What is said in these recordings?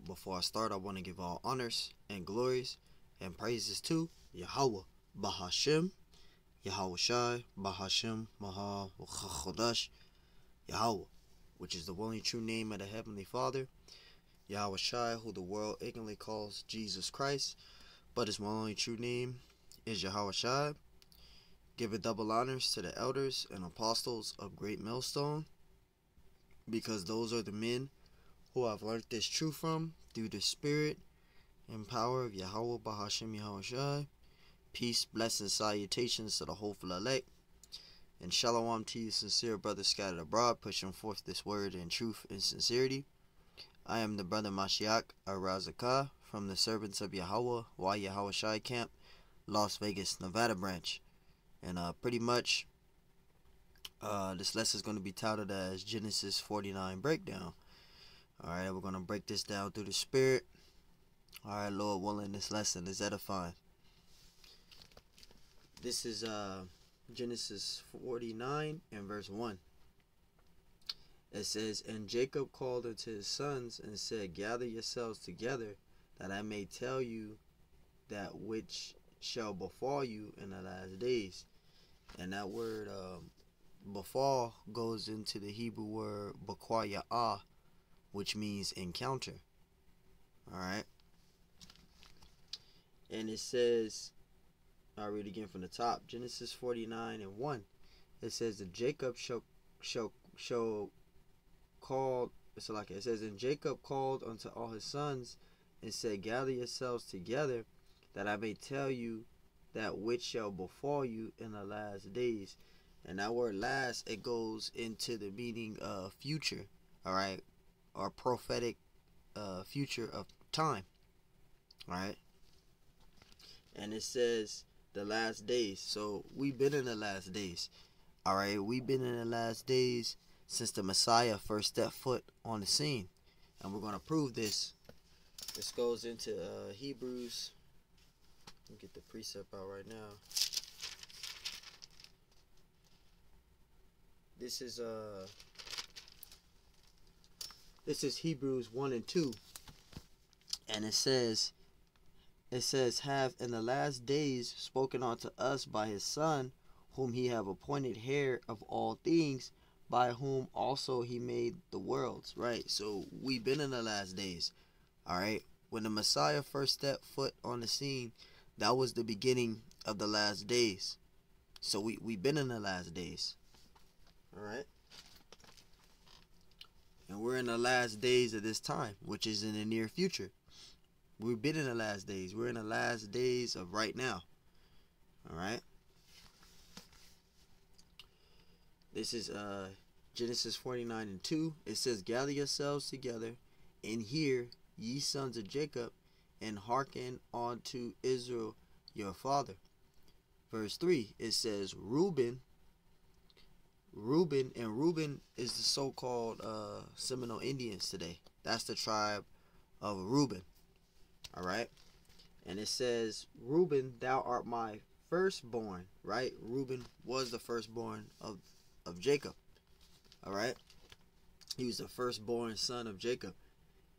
Before I start, I want to give all honors and glories and praises to Yahweh, Bahashem, Yahweh Shai, Bahashem, Maha, Chodash, Yahweh, which is the only true name of the Heavenly Father, Yahweh Shai, who the world ignorantly calls Jesus Christ, but his only true name is Yahweh Shai. Giving double honors to the elders and apostles of Great Millstone, because those are the men who I've learned this truth from through the spirit and power of Yahweh Bahashem Yahweh Shai. Peace, blessings, salutations to the hopeful elect, and shalom to you sincere brothers scattered abroad, pushing forth this word in truth and sincerity. I am the brother Mashiach Arazakah from the Servants of Yahweh, Y Yahweh Shai Camp, Las Vegas, Nevada branch. And pretty much this lesson is going to be titled as Genesis 49 Breakdown. Alright, we're going to break this down through the spirit. Alright, Lord willing, this lesson is edifying. This is Genesis 49 and verse 1. It says, "And Jacob called unto his sons and said, Gather yourselves together, that I may tell you that which shall befall you in the last days." And that word befall goes into the Hebrew word bakwaya'ah, which means encounter. Alright. And it says, I'll read again from the top. Genesis 49 and 1. It says that Jacob shall called, so like it says, "And Jacob called unto all his sons and said, Gather yourselves together, that I may tell you that which shall befall you in the last days." And that word last, it goes into the meaning of future, alright, or prophetic future of time, alright. And it says the last days. So we've been in the last days, alright. We've been in the last days since the Messiah first stepped foot on the scene, and we're going to prove this. This goes into Hebrews. Let me get the precept out right now. This is Hebrews 1 and 2, and it says, "Have in the last days spoken unto us by his Son, whom he have appointed heir of all things, by whom also he made the worlds." Right? So we've been in the last days. Alright? When the Messiah first stepped foot on the scene, that was the beginning of the last days. So we've been in the last days. Alright? And we're in the last days of this time, which is in the near future. We've been in the last days. We're in the last days of right now. Alright? This is Genesis 49 and 2. It says, "Gather yourselves together, and hear, ye sons of Jacob, and hearken unto Israel your father." Verse 3, it says, Reuben is the so-called Seminole Indians today. That's the tribe of Reuben. Alright? And it says, "Reuben, thou art my firstborn." Right? Reuben was the firstborn of Jacob. Alright? He was the firstborn son of Jacob.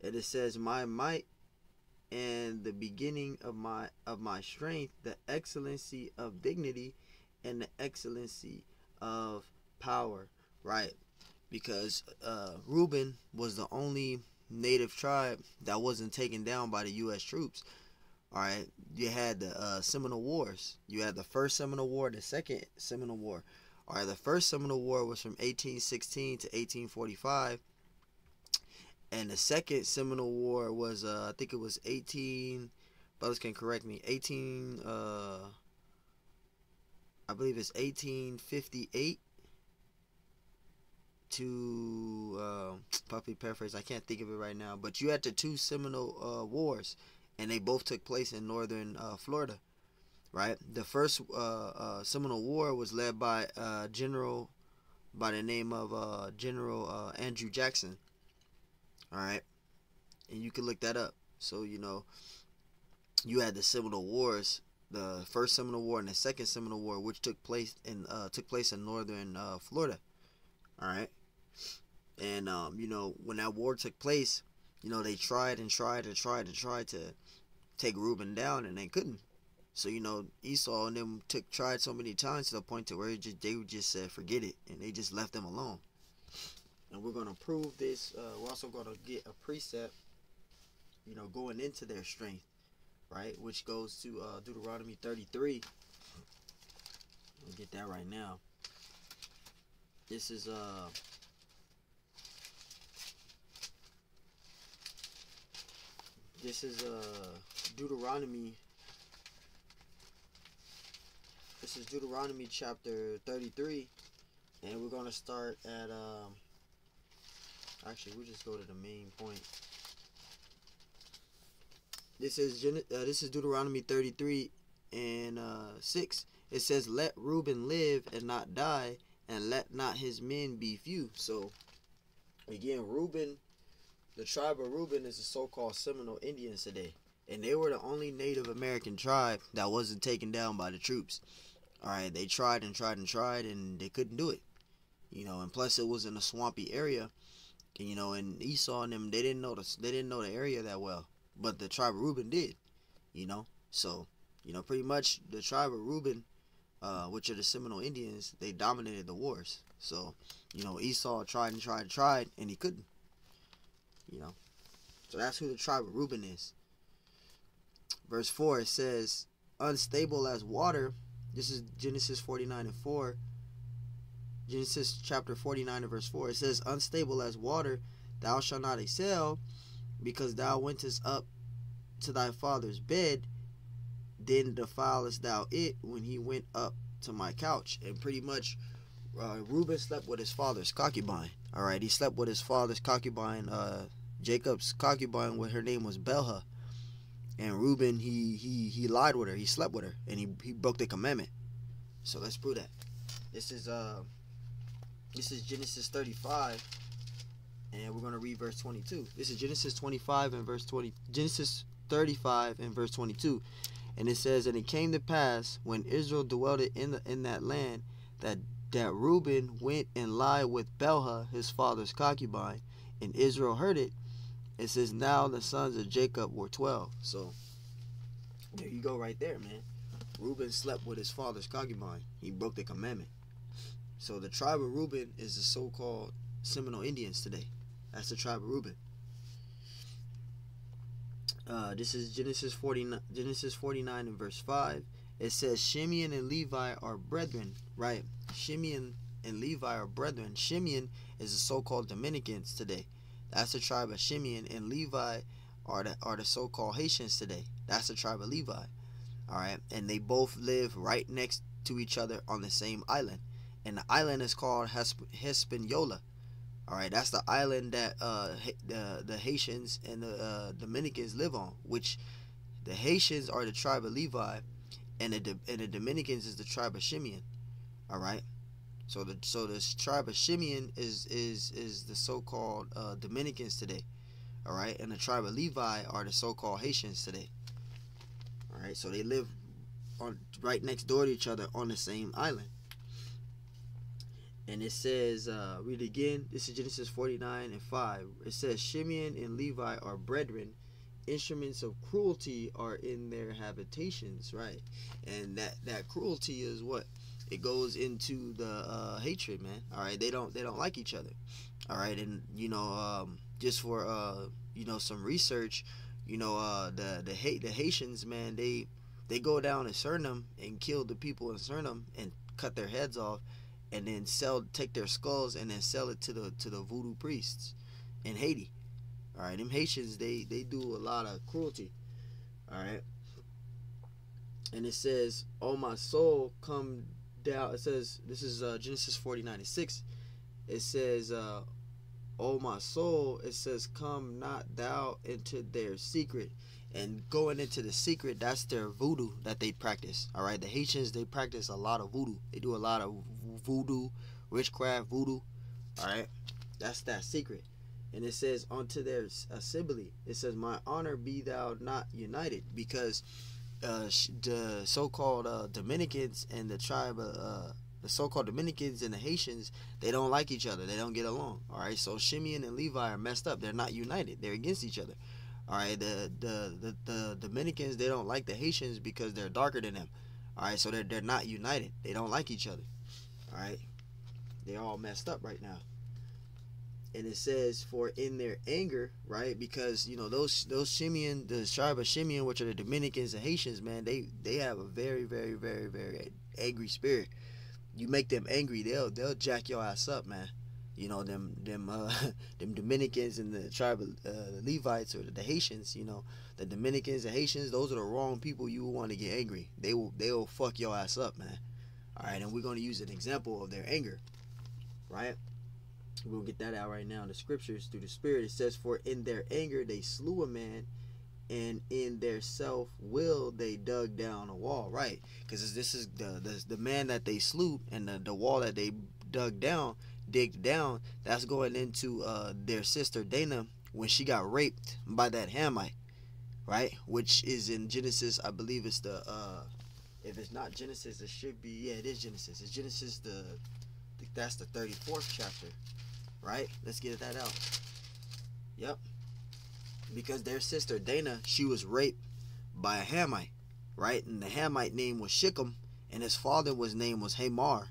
And it says, "My might and the beginning of my strength, the excellency of dignity and the excellency of power." Right? Because Reuben was the only native tribe that wasn't taken down by the U.S. troops. Alright? You had the Seminole Wars. You had the first Seminole War, the second Seminole War. Alright, the first Seminole War was from 1816 to 1845. And the second Seminole War was, I think it was 18, brothers can correct me, I believe it's 1858 to, probably paraphrase, I can't think of it right now. But you had the two Seminole Wars, and they both took place in northern Florida. Right? The first Seminole War was led by a general by the name of General Andrew Jackson. Alright? And you can look that up. So, you know, you had the Seminole Wars, the first Seminole War and the second Seminole War, which took place in northern Florida. Alright? And, you know, when that war took place, they tried and tried and tried and tried to take Reuben down, and they couldn't. So Esau and them tried so many times to the point to where they just said forget it, and they just left them alone. And we're gonna prove this. We're also gonna get a precept, going into their strength, right? Which goes to Deuteronomy 33. We'll get that right now. This is Deuteronomy. This is Deuteronomy chapter 33, and we're gonna start at actually we'll just go to the main point. This is Deuteronomy 33 and 6. It says, "Let Reuben live and not die, and let not his men be few." So again, Reuben, the tribe of Reuben, is the so-called Seminole Indians today, and they were the only Native American tribe that wasn't taken down by the troops. All right, they tried and tried and tried, and they couldn't do it. And plus it was in a swampy area, and and Esau and them, they didn't know the area that well, but the tribe of Reuben did. So pretty much the tribe of Reuben, which are the Seminole Indians, they dominated the wars. So Esau tried and tried and tried, and he couldn't. So that's who the tribe of Reuben is. Verse 4, it says, "Unstable as water." This is Genesis 49 and 4. Genesis chapter 49 and verse 4. It says, "Unstable as water, thou shalt not excel, because thou wentest up to thy father's bed, then defilest thou it when he went up to my couch." And pretty much, Reuben slept with his father's concubine. All right, he slept with his father's concubine, Jacob's concubine, her name was Bilhah. And Reuben, he lied with her, he slept with her, and he broke the commandment. So let's prove that. This is Genesis 35, and we're gonna read verse 22. This is Genesis 25 and verse 20. Genesis 35 and verse 22, and it says, "And it came to pass when Israel dwelt in that land that Reuben went and lied with Bilhah his father's concubine, and Israel heard it." It says, "Now the sons of Jacob were 12. So there you go, right there, man. Reuben slept with his father's concubine. He broke the commandment. So the tribe of Reuben is the so-called Seminole Indians today. That's the tribe of Reuben. This is Genesis 49 and verse 5. It says, "Shimeon and Levi are brethren," right? Shimeon and Levi are brethren. Shimeon is the so-called Dominicans today. That's the tribe of Shimeon, and Levi are the so-called Haitians today. That's the tribe of Levi. All right, and they both live right next to each other on the same island, and the island is called Hispaniola. All right, that's the island that the Haitians and the Dominicans live on. Which the Haitians are the tribe of Levi, and the Dominicans is the tribe of Shimeon. All right. So this tribe of Shimeon is the so-called Dominicans today, all right, and the tribe of Levi are the so-called Haitians today, all right. So they live right next door to each other on the same island. And it says, read it again. This is Genesis 49 and 5. It says, "Shimeon and Levi are brethren. Instruments of cruelty are in their habitations," right? And that cruelty is what? It goes into the hatred, man. All right, they don't like each other. All right, and just for some research, the Haitians, man, they go down in Suriname and kill the people in Suriname and cut their heads off, and then take their skulls and then sell it to the voodoo priests in Haiti. All right, them Haitians, they do a lot of cruelty. All right, and it says, "Oh my soul, come down." It says, this is Genesis 49 and 6. It says, "Oh my soul," it says, "come not thou into their secret." And going into the secret, that's their voodoo that they practice. All right, the Haitians, they practice a lot of voodoo. They do a lot of voodoo, witchcraft, voodoo. All right, that's that secret. And it says, "Unto their assembly," it says, "My honor be thou not united," because the so-called Dominicans and the tribe of the so-called Dominicans and the Haitians, they don't like each other. They don't get along. All right, so Shimeon and Levi are messed up. They're not united. They're against each other. All right, the Dominicans, they don't like the Haitians because they're darker than them. All right, so they're not united. They don't like each other. All right, they're all messed up right now. And it says, for in their anger, right? Because you know those Shimeon, the tribe of Shimeon, which are the Dominicans and Haitians, man, they have a very, very, very, very angry spirit. You make them angry, they'll jack your ass up, man. You know them them Dominicans and the tribe of the Levites or the Haitians. You know the Dominicans and Haitians, those are the wrong people you want to get angry. They'll fuck your ass up, man. All right, and we're going to use an example of their anger, right? We'll get that out right now in the scriptures through the Spirit. It says, for in their anger they slew a man, and in their self-will they dug down a wall. Right, because this is the man that they slew, and the wall that they digged down, that's going into their sister Dinah when she got raped by that Hamite, right? Which is in Genesis, I believe it's the, if it's not Genesis, it should be, yeah, it is Genesis. It's Genesis, I think that's the 34th chapter. Right? Let's get that out. Yep. Because their sister Dinah, she was raped by a Hamite, right? And the Hamite name was Shechem, and his father name was Hamor,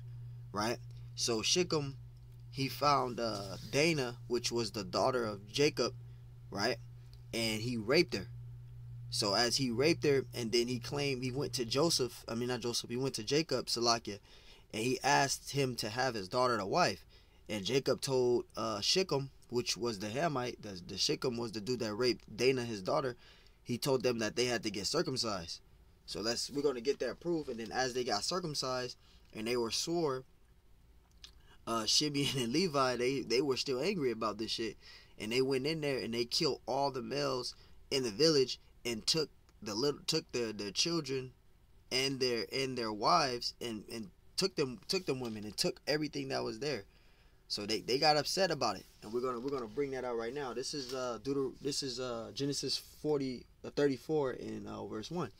right? So Shechem, he found Dinah, which was the daughter of Jacob, right? And he raped her. So as he raped her, and then he went to he went to Jacob, Salakia, and he asked him to have his daughter to wife. And Jacob told Shechem, which was the Hamite, the Shechem was the dude that raped Dinah, his daughter. He told them that they had to get circumcised. So we're going to get that proof. And then as they got circumcised and they were sore, Shimeon and Levi, they were still angry about this shit. And they went in there and they killed all the males in the village and took their children and their wives and took them women and took everything that was there. So they got upset about it, and we're gonna bring that out right now. This is Genesis 34 in verse 1.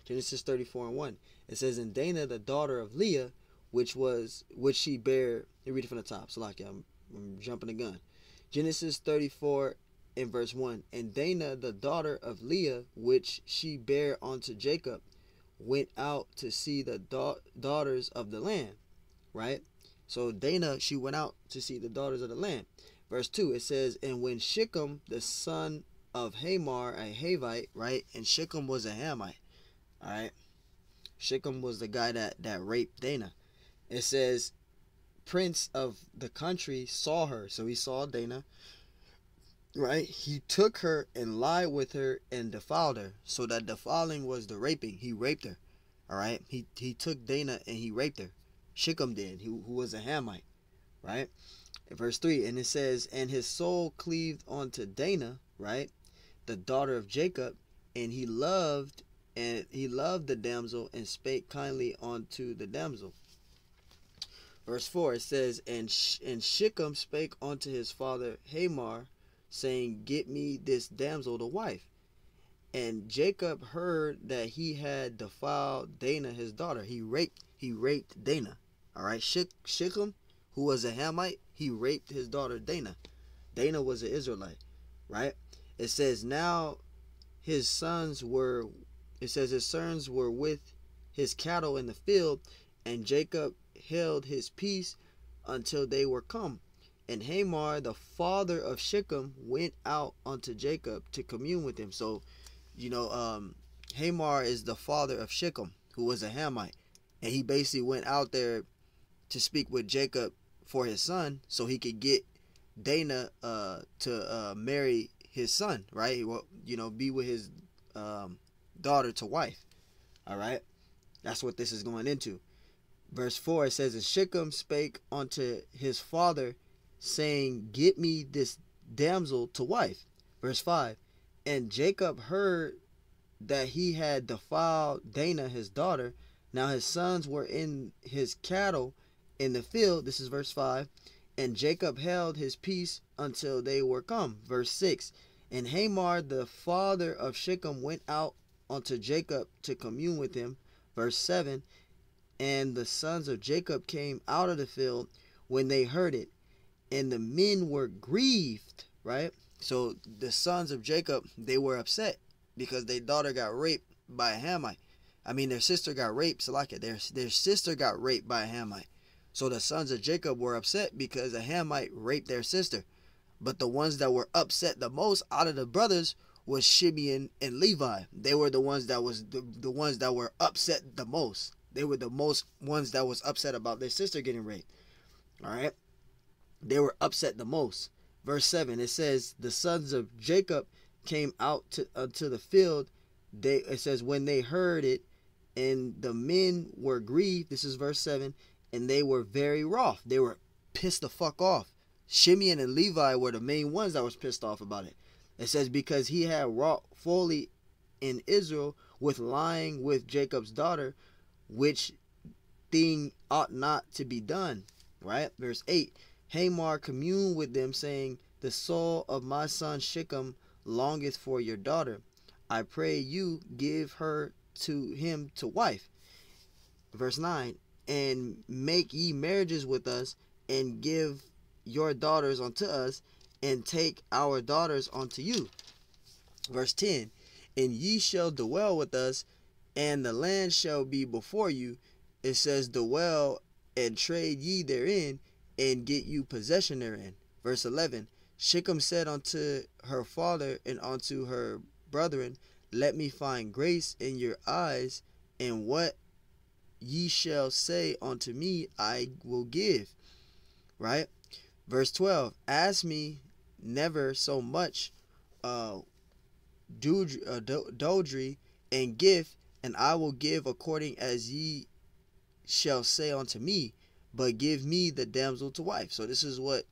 Genesis 34:1. It says, and Dinah, the daughter of Leah, which she bare. Let me read it from the top. So like I'm jumping the gun. Genesis 34 in verse 1. And Dinah, the daughter of Leah, which she bare unto Jacob, went out to see the daughters of the land. Right. So Dinah, she went out to see the daughters of the land. Verse 2, it says, and when Shechem, the son of Hamor, a Havite, right? And Shechem was a Hamite, all right? Shechem was the guy that raped Dinah. It says, prince of the country saw her. So he saw Dinah, right? He took her and lied with her and defiled her. So that defiling was the raping. He raped her, all right? He took Dinah and he raped her. Shechem did, who was a Hamite, right? Verse 3, and it says, and his soul cleaved unto Dinah, right, the daughter of Jacob, and he loved the damsel and spake kindly unto the damsel. Verse 4, it says, and Shechem spake unto his father Hamor, saying, get me this damsel to wife. And Jacob heard that he had defiled Dinah his daughter. He raped Dinah. All right, Shechem, who was a Hamite, he raped his daughter Dinah. Dinah was an Israelite, right? It says now his sons were with his cattle in the field, and Jacob held his peace until they were come. And Hamor, the father of Shechem, went out unto Jacob to commune with him. So, you know, Hamor is the father of Shechem, who was a Hamite, and he basically went out there to speak with Jacob for his son, so he could get Dinah to marry his son, right? Well, you know, be with his daughter to wife. All right, that's what this is going into. Verse 4, it says, and Shechem spake unto his father, saying, get me this damsel to wife. Verse 5, and Jacob heard that he had defiled Dinah his daughter. Now his sons were in his cattle in the field. This is verse 5. And Jacob held his peace until they were come. Verse 6. And Hamor, the father of Shechem, went out unto Jacob to commune with him. Verse 7. And the sons of Jacob came out of the field when they heard it, and the men were grieved, right? So the sons of Jacob, they were upset because their daughter got raped by a Hamite. I mean, their sister got raped. So like their sister got raped by a Hamite. So the sons of Jacob were upset because a Hamite raped their sister. But the ones that were upset the most out of the brothers was Shimeon and Levi. They were the ones that was the ones that were upset the most. They were the most ones that was upset about their sister getting raped. All right, they were upset the most. Verse 7, it says, the sons of Jacob came out to the field. It says, when they heard it, and the men were grieved. This is verse 7, and they were very wroth. They were pissed the fuck off. Shimeon and Levi were the main ones that was pissed off about it. It says, because he had wrought fully in Israel with lying with Jacob's daughter, which thing ought not to be done. Right? Verse 8, Hamor communed with them, saying, the soul of my son Shechem longeth for your daughter. I pray you give her to him to wife. Verse 9, and make ye marriages with us, and give your daughters unto us, and take our daughters unto you. Verse 10, and ye shall dwell with us, and the land shall be before you. It says, dwell and trade ye therein, and get you possession therein. Verse 11, Shechem said unto her father and unto her brethren, let me find grace in your eyes, and what ye shall say unto me I will give. Right? Verse 12, ask me never so much dowry and gift, and I will give according as ye shall say unto me, but give me the damsel to wife. So this is what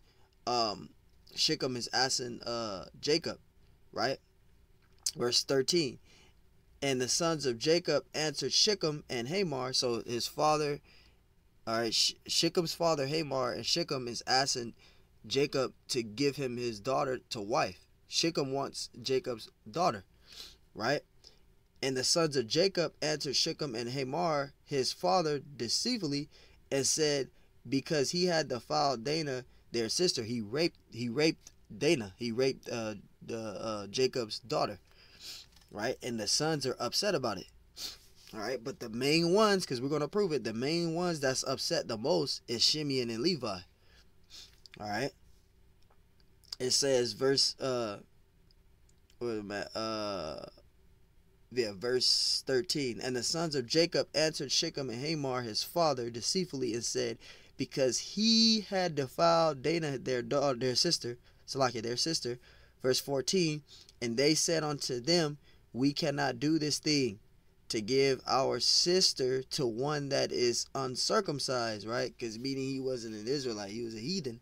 Shechem is asking Jacob, right? Verse 13, and the sons of Jacob answered Shechem and Hamor. So his father, all right, Shechem's father Hamor, and Shechem is asking Jacob to give him his daughter to wife. Shechem wants Jacob's daughter, right? And the sons of Jacob answered Shechem and Hamor his father deceitfully, and said, because he had defiled Dinah their sister, he raped Dinah, he raped Jacob's daughter, right? And the sons are upset about it. All right, but the main ones, because we're going to prove it, the main ones that's upset the most is Shimeon and Levi. All right, it says verse verse 13, and the sons of Jacob answered Shechem and Hamor his father deceitfully, and said, because he had defiled Dinah their daughter, their sister, Salakia, their sister. Verse 14, and they said unto them, we cannot do this thing, to give our sister to one that is uncircumcised, right? Because meaning he wasn't an Israelite, he was a heathen,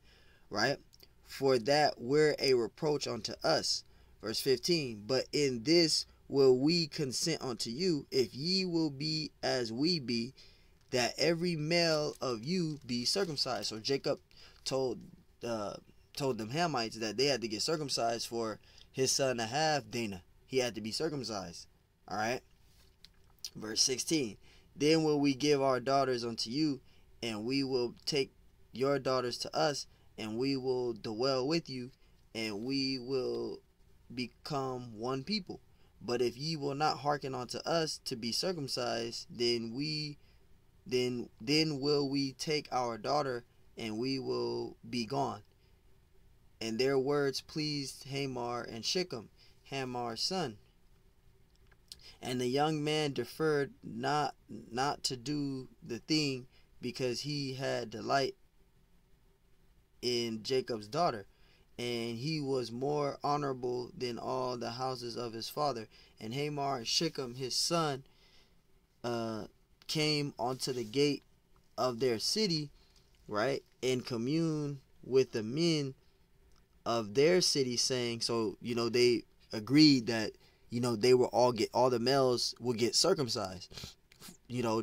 right? For that were a reproach unto us. Verse 15, but in this will we consent unto you, if ye will be as we be, that every male of you be circumcised. So Jacob told them Hamites that they had to get circumcised for his son to have Dinah. He had to be circumcised. All right. Verse 16, then will we give our daughters unto you, and we will take your daughters to us, and we will dwell with you, and we will become one people. But if ye will not hearken unto us to be circumcised, then will we take our daughter, and we will be gone. And their words pleased Hamor and Shechem, Hamor's son. And the young man deferred not to do the thing, because he had delight in Jacob's daughter, and he was more honorable than all the houses of his father. And Hamor and Shechem his son came onto the gate of their city, right, and communed with the men of their city, saying, so they agreed that they will all the males will get circumcised,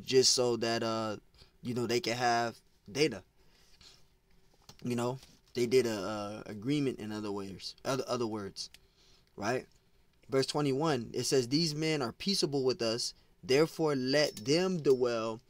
just so that they can have Dinah. They did a agreement in other words, right? Verse 21, it says, these men are peaceable with us, therefore let them dwell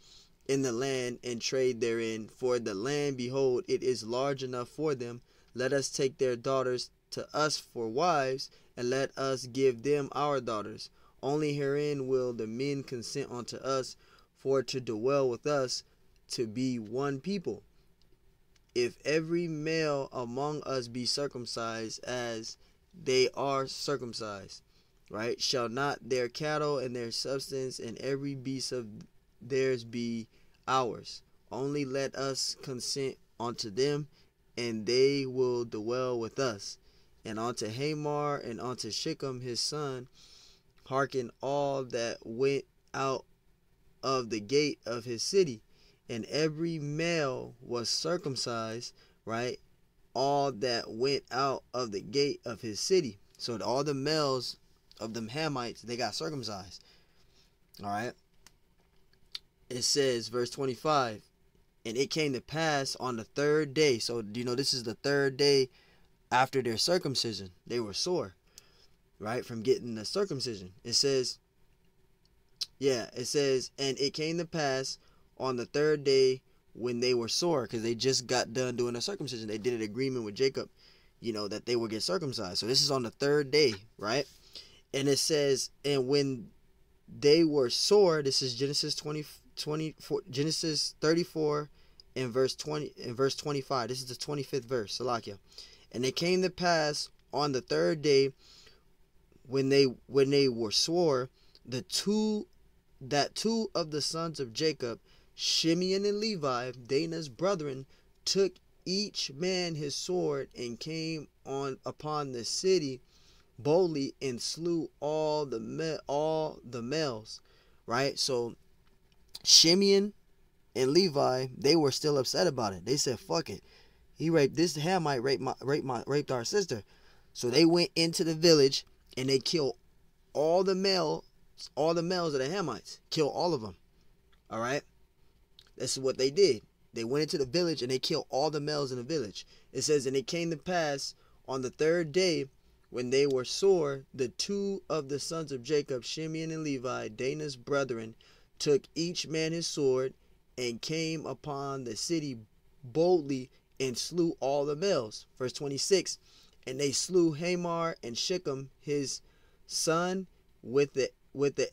in the land and trade therein. For the land, behold, it is large enough for them. Let us take their daughters to us for wives, and let us give them our daughters. Only herein will the men consent unto us, for to dwell with us, to be one people. If every male among us be circumcised as they are circumcised, right? Shall not their cattle and their substance and every beast of theirs be ours? Only let us consent unto them, and they will dwell with us. And unto Hamor and unto Shechem his son, hearken all that went out of the gate of his city. And every male was circumcised, right? All that went out of the gate of his city. So all the males of them Hamites, they got circumcised. All right. It says, verse 25, and it came to pass on the third day. So, this is the third day after their circumcision. They were sore, right, from getting the circumcision. It says, and it came to pass on the third day when they were sore, because they just got done doing the circumcision. They did an agreement with Jacob, that they would get circumcised. So this is on the third day, right? And it says, and when they were sore, this is Genesis 34 and verse 20 and verse 25. This is the 25th verse, Salakia. And it came to pass on the third day when they were sore, two of the sons of Jacob, Shimeon and Levi, Dinah's brethren, took each man his sword and came upon the city boldly and slew all the males, right? So Shimeon and Levi, they were still upset about it. They said, "Fuck it, this Hamite raped our sister." So they went into the village and they killed all the males of the Hamites. Killed all of them. All right. That's what they did. They went into the village and they killed all the males in the village. It says, and it came to pass on the third day when they were sore, the two of the sons of Jacob, Shimeon and Levi, Dinah's brethren, took each man his sword and came upon the city boldly and slew all the males. Verse 26, and they slew Hamor and Shechem his son with the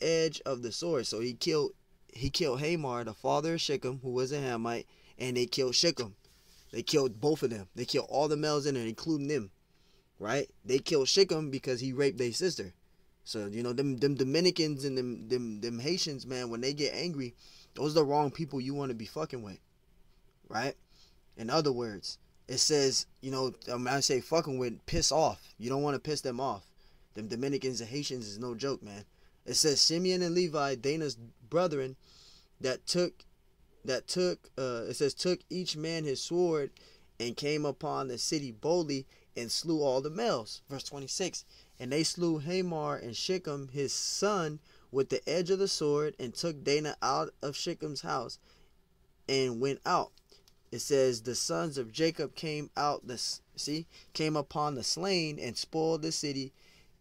edge of the sword. So he killed Hamor, the father of Shechem, who was a Hamite, and they killed Shechem. They killed both of them. They killed all the males in there, including them. Right? They killed Shechem because he raped their sister. So, them Dominicans and them Haitians, man, when they get angry, those are the wrong people you want to be fucking with. Right? In other words, it says, I say fucking with, piss off. You don't want to piss them off. Them Dominicans and Haitians is no joke, man. It says Shimeon and Levi, Dinah's brethren, took each man his sword and came upon the city boldly and slew all the males. Verse 26, and they slew Hamor and Shechem his son with the edge of the sword, and took Dinah out of Shechem's house and went out. It says the sons of Jacob came upon the slain and spoiled the city,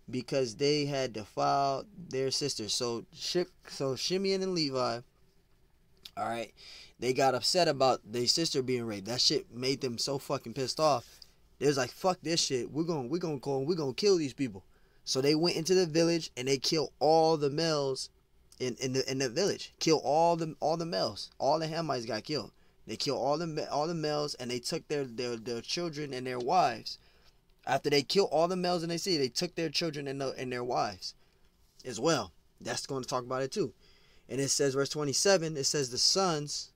because they had defiled their sisters. So Shimeon and Levi, all right, they got upset about their sister being raped. That shit made them so fucking pissed off. They was like, fuck this shit. We're gonna kill these people. So they went into the village and they killed all the males in the village. Killed all the males. All the Hamites got killed. They killed all the males, and they took their children and their wives. After they killed all the males in their city, they took their children and their wives as well. That's going to talk about it too. And it says, verse 27, it says the sons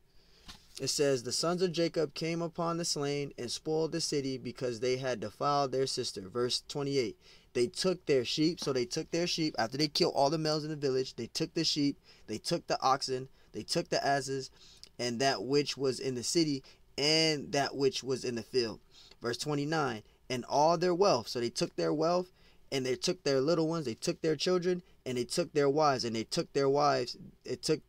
of Jacob came upon the slain and spoiled the city, because they had defiled their sister. Verse 28, they took their sheep. So they took their sheep after they killed all the males in the village. They took the sheep, they took the oxen, they took the asses, and that which was in the city, and that which was in the field. Verse 29, and all their wealth. So they took their wealth, and they took their little ones, they took their children, and they took their wives, and they took their wives. It says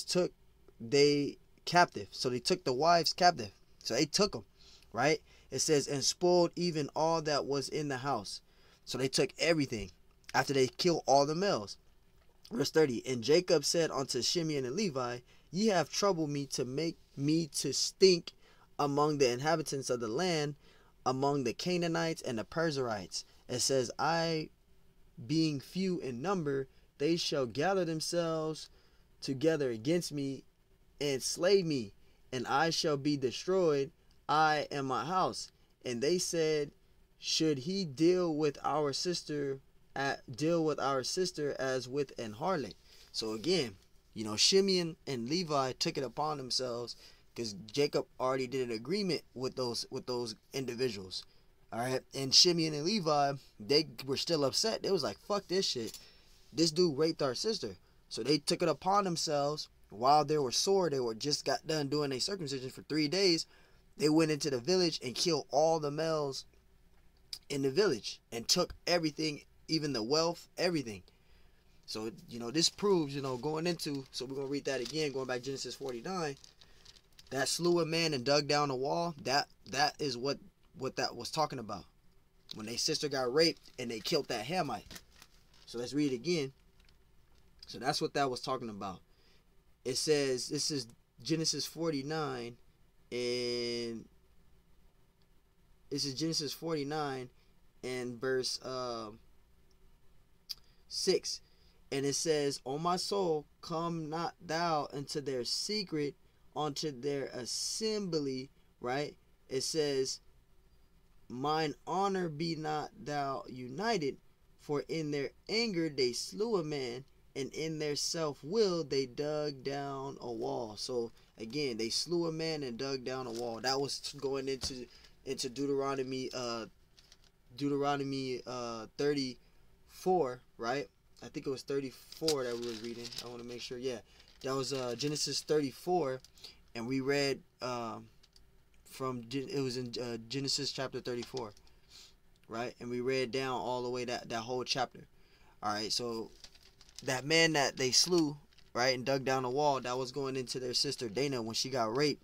took they captive. So they took the wives captive. So they took them, right? It says, and spoiled even all that was in the house. So they took everything after they killed all the males. Verse 30. And Jacob said unto Shimeon and Levi, Ye have troubled me to make me to stink among the inhabitants of the land, among the Canaanites and the Perizzites. It says, I being few in number, they shall gather themselves together against me and slay me, and I shall be destroyed, I and my house. And they said, Should he deal with our sister as with an harlot? So again, Shimeon and Levi took it upon themselves because Jacob already did an agreement with those individuals. All right, and Shimeon and Levi, they were still upset. They was like, "Fuck this shit! This dude raped our sister." So they took it upon themselves. While they were sore, they were just got done doing a circumcision for 3 days. They went into the village and killed all the males in the village and took everything, even the wealth, everything. So, this proves, going into, so we're going to read that again, going back to Genesis 49, that slew a man and dug down a wall, that is what that was talking about. When their sister got raped and they killed that Hamite. So let's read it again. So that's what that was talking about. It says, this is Genesis 49, and this is Genesis 49 and verse 6. And it says, O my soul, come not thou into their secret, unto their assembly, right? It says, mine honor be not thou united, for in their anger they slew a man, and in their self-will they dug down a wall. So again, they slew a man and dug down a wall. That was going into Deuteronomy 34, right? I think it was 34 that we were reading. I want to make sure. Yeah, that was Genesis 34, and we read it was in Genesis chapter 34, right? And we read down all the way that whole chapter. All right, so that man that they slew, right, and dug down a wall, that was going into their sister Dana when she got raped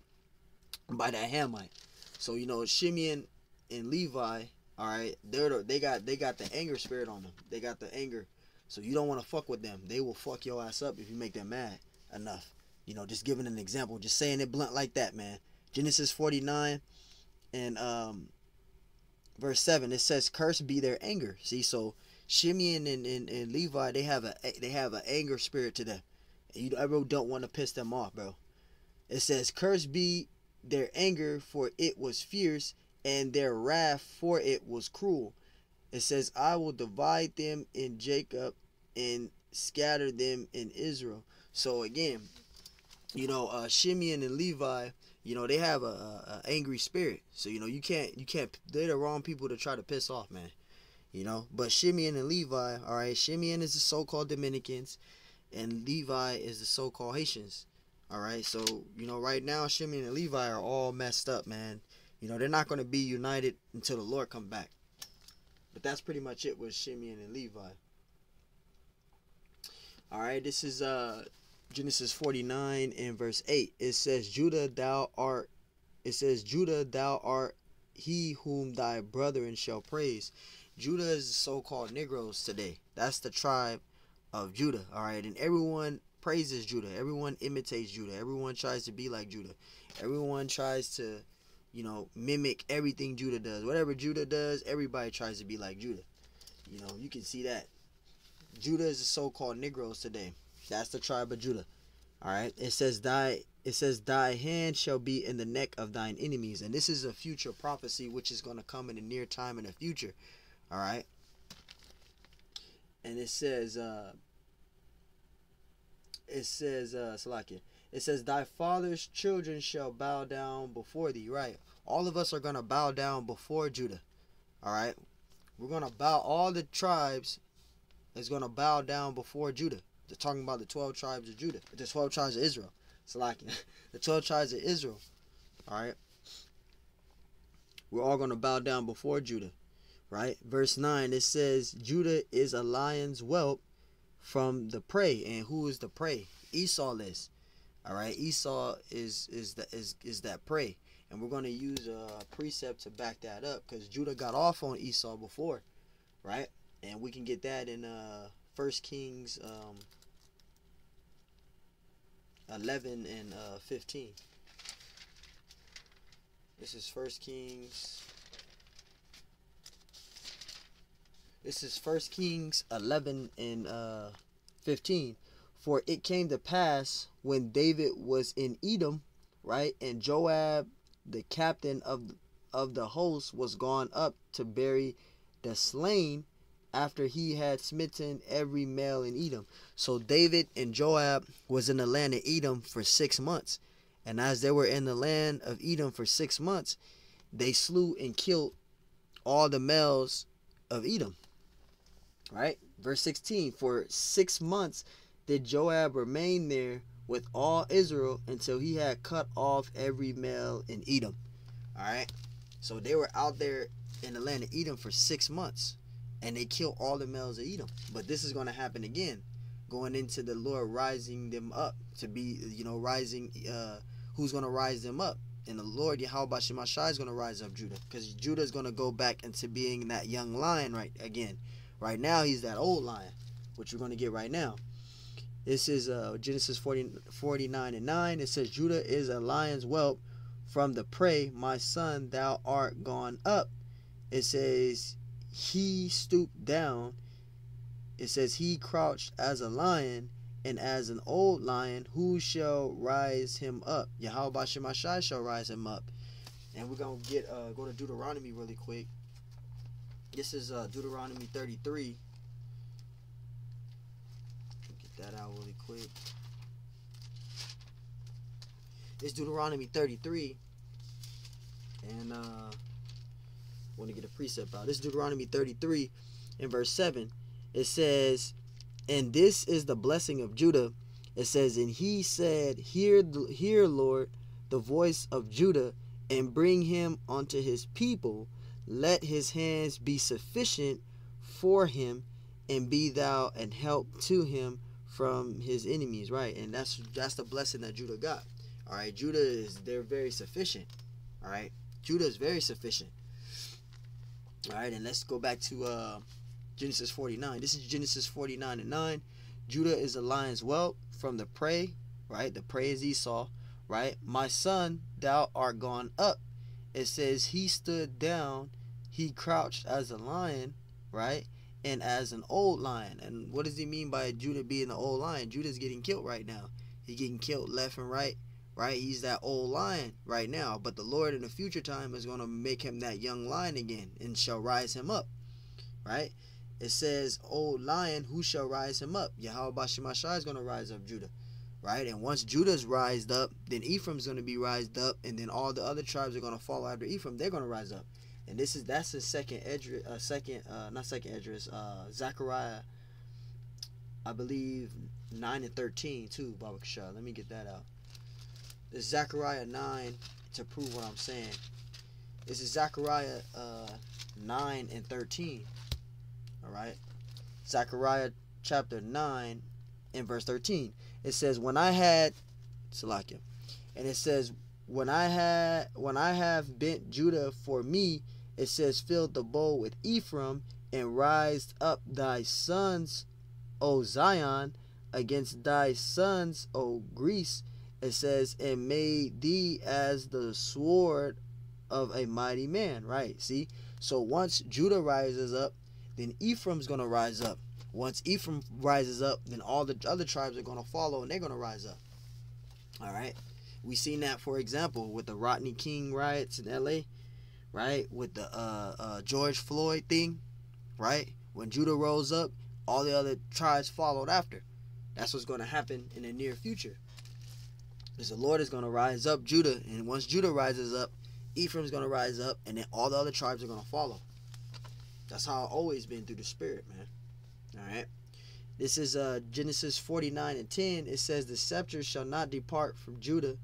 by that Hamite. So Shimeon and Levi, all right, they got the anger spirit on them. They got the anger. So you don't want to fuck with them. They will fuck your ass up if you make them mad enough. Just giving an example, just saying it blunt like that, man. Genesis 49 and verse 7, it says, "Cursed be their anger." See, so Shimeon and Levi, they have an anger spirit to them. And you ever don't want to piss them off, bro. It says, "Cursed be their anger, for it was fierce, and their wrath, for it was cruel." It says, "I will divide them in Jacob and scatter them in Israel." So again, Shimeon and Levi, they have a angry spirit. So you can't. They're the wrong people to try to piss off, man. But Shimeon and Levi, all right. Shimeon is the so-called Dominicans, and Levi is the so-called Haitians. All right. So right now, Shimeon and Levi are all messed up, man. They're not going to be united until the Lord come back. But that's pretty much it with Shimeon and Levi. All right, this is Genesis 49 and verse 8. It says, Judah, thou art he whom thy brethren shall praise. Judah is the so-called Negroes today. That's the tribe of Judah. All right, and everyone praises Judah. Everyone imitates Judah. Everyone tries to be like Judah. Everyone tries to mimic everything Judah does. Whatever Judah does, everybody tries to be like Judah. You can see that. Judah is the so-called Negroes today. That's the tribe of Judah. All right. It says thy hand shall be in the neck of thine enemies. And this is a future prophecy which is going to come in the near time in the future. All right. And it says Salakia. It says, thy father's children shall bow down before thee. Right. All of us are going to bow down before Judah. All right. We're going to bow. All the tribes is going to bow down before Judah. They're talking about the 12 tribes of Judah. The 12 tribes of Israel. Salakia. The 12 tribes of Israel. All right. We're all going to bow down before Judah. Right. Verse 9. It says, Judah is a lion's whelp from the prey. And who is the prey? Esau is. All right, Esau is that prey, and we're going to use a precept to back that up because Judah got off on Esau before, right? And we can get that in 1 Kings 11 and 15. This is First Kings. This is First Kings 11 and 15. For it came to pass when David was in Edom, right, and Joab, the captain of the host, was gone up to bury the slain after he had smitten every male in Edom. So David and Joab was in the land of Edom for 6 months. And as they were in the land of Edom for 6 months, they slew and killed all the males of Edom. Right? Verse 16. For 6 months did Joab remain there with all Israel until he had cut off every male in Edom. Alright? So they were out there in the land of Edom for 6 months. And they killed all the males of Edom. But this is going to happen again. Going into the Lord rising them up to be, rising, who's going to rise them up? And the Lord, Yahweh Shemashai, is going to rise up Judah. Because Judah is going to go back into being that young lion again. Right now, he's that old lion, which we're going to get right now. This is Genesis 49 and 9. It says, Judah is a lion's whelp from the prey. My son, thou art gone up. It says, he stooped down. It says, he crouched as a lion and as an old lion. Who shall rise him up? Yahweh Shemashai shall rise him up. And we're going to go to Deuteronomy really quick. This is Deuteronomy 33. Get that out really quick. It's Deuteronomy 33. And want to get a precept out. This is Deuteronomy 33 in verse 7. It says, and this is the blessing of Judah. It says, and he said, hear, Lord, the voice of Judah, and bring him unto his people. Let his hands be sufficient for him, and be thou an help to him from his enemies. Right? And that's the blessing that Judah got. All right, they're very sufficient. All right, Judah is very sufficient. All right, and let's go back to Genesis 49. This is Genesis 49 and 9. Judah is a lion's whelp from the prey. Right, the prey is Esau. Right, my son, thou art gone up. It says he stood down, he crouched as a lion, right, and as an old lion. And what does he mean by Judah being an old lion? Judah's getting killed right now. He's getting killed left and right. Right, he's that old lion right now, but the Lord in the future time is going to make him that young lion again and shall rise him up. Right, it says, old lion, who shall rise him up? Yahweh Shemashai is going to rise up Judah. Right, and once Judah's rised up, then Ephraim's going to be rised up, and then all the other tribes are going to follow after Ephraim. They're going to rise up, and that's the Zechariah, I believe 9 and 13 too. Baba Kashar. Let me get that out. This is Zechariah 9 to prove what I'm saying. This is Zechariah 9 and 13. All right, Zechariah chapter 9 and verse 13. It says, when I had Salakia, and it says, when I have bent Judah for me, it says, filled the bowl with Ephraim, and rised up thy sons, O Zion, against thy sons, O Greece. It says, and made thee as the sword of a mighty man. Right, see? So once Judah rises up, then Ephraim's going to rise up. Once Ephraim rises up, then all the other tribes are going to follow, and they're going to rise up. All right? We seen that, for example, with the Rodney King riots in L.A., right? With the George Floyd thing, right? When Judah rose up, all the other tribes followed after. That's what's going to happen in the near future. Because the Lord is going to rise up Judah, and once Judah rises up, Ephraim's going to rise up, and then all the other tribes are going to follow. That's how it's always been through the Spirit, man. All right. This is Genesis 49 and 10. It says, the scepter shall not depart from Judah,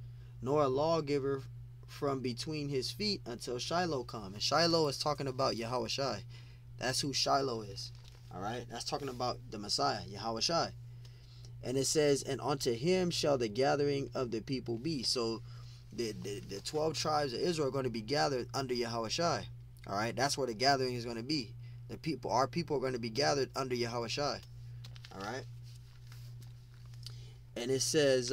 nor a lawgiver from between his feet until Shiloh come. And Shiloh is talking about Yahweh Shai. That's who Shiloh is. All right. That's talking about the Messiah, Yahweh Shai. And it says, and unto him shall the gathering of the people be. So the 12 tribes of Israel are going to be gathered under Yahweh Shai. All right. That's where the gathering is going to be. Our people are going to be gathered under Yahweh Shai. All right. And it says,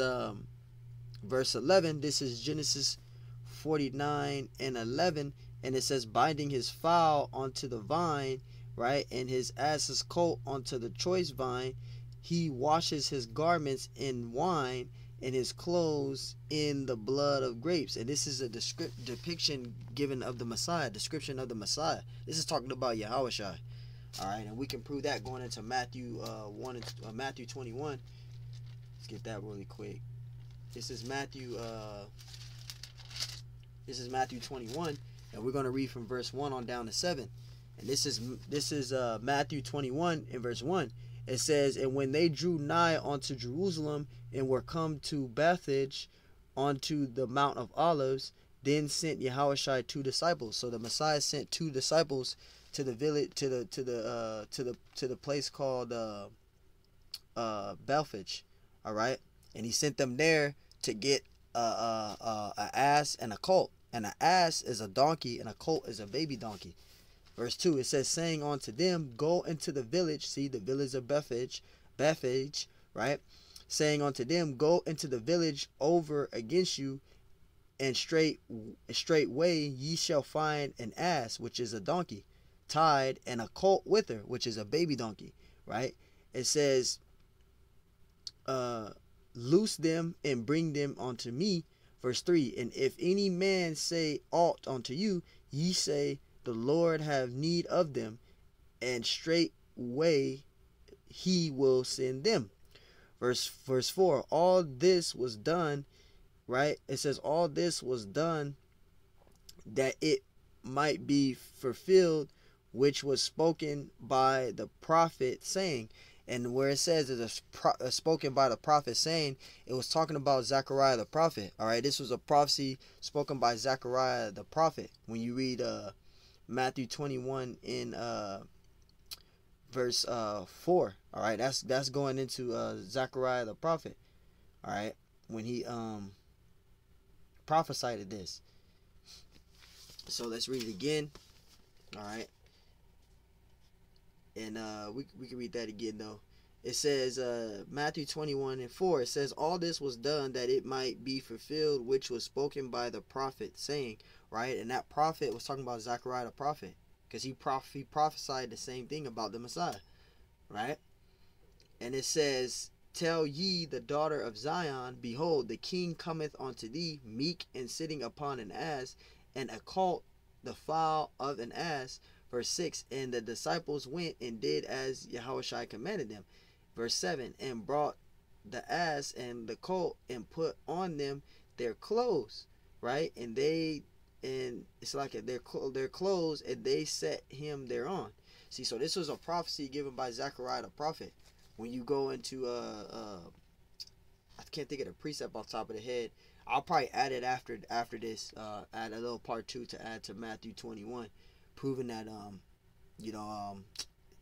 verse 11, this is Genesis 49 and 11, and it says, binding his fowl onto the vine, right, and his ass's colt onto the choice vine, he washes his garments in wine and his clothes in the blood of grapes. And this is a depiction given of the Messiah, description of the Messiah. This is talking about Yahushua. All right, and we can prove that going into Matthew Matthew 21. Let's get that really quick. This is Matthew 21, and we're going to read from verse 1 on down to 7. And this is Matthew 21 and verse 1. It says, and when they drew nigh unto Jerusalem and were come to Bethphage unto the Mount of Olives, then sent Yahushua 2 disciples. So the Messiah sent 2 disciples to the village, to the place called Bethphage. All right, and he sent them there to get a ass and a colt. And an ass is a donkey, and a colt is a baby donkey. Verse 2, it says, saying unto them, go into the village. See, the village of Bethphage, right? Saying unto them, go into the village over against you, and straightway ye shall find an ass, which is a donkey, tied, and a colt with her, which is a baby donkey, right? It says, loose them and bring them unto me. Verse 3, and if any man say aught unto you, ye say, the Lord have need of them, and straightway he will send them. Verse 4, all this was done, right? It says, all this was done that it might be fulfilled, which was spoken by the prophet, saying. And where it says it is spoken by the prophet saying, it was talking about Zechariah the prophet. All right, this was a prophecy spoken by Zechariah the prophet. When you read Matthew 21 in verse 4, all right, that's going into Zechariah the prophet. All right, when he prophesied this. So let's read it again. All right. And we can read that again though. It says Matthew 21 and 4. It says, all this was done that it might be fulfilled, which was spoken by the prophet, saying, right? And that prophet was talking about Zechariah the prophet, because he prophesied the same thing about the Messiah, right? And it says, tell ye the daughter of Zion, behold, the king cometh unto thee, meek and sitting upon an ass, and a colt, the foal of an ass. Verse 6, and the disciples went and did as Yahushua commanded them. Verse 7, and brought the ass and the colt and put on them their clothes, right? And it's like their clothes, and they set him thereon. See, so this was a prophecy given by Zechariah the prophet. When you go into I can't think of the precept off the top of the head. I'll probably add it after this. Add a little part 2 to add to Matthew 21. Proving that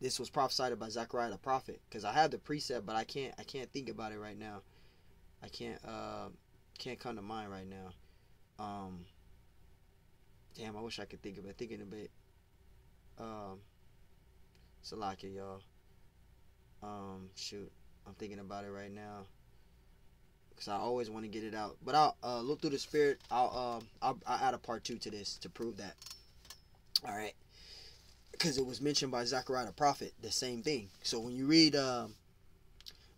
this was prophesied by Zechariah the prophet, because I have the precept, but I can't think about it right now. I can't come to mind right now. Damn, I wish I could think of it. Thinking a bit. Salakia, y'all. Shoot, I'm thinking about it right now, because I always want to get it out. But I'll look through the spirit. I'll add a part 2 to this to prove that. All right, because it was mentioned by Zechariah the prophet, the same thing. So when you read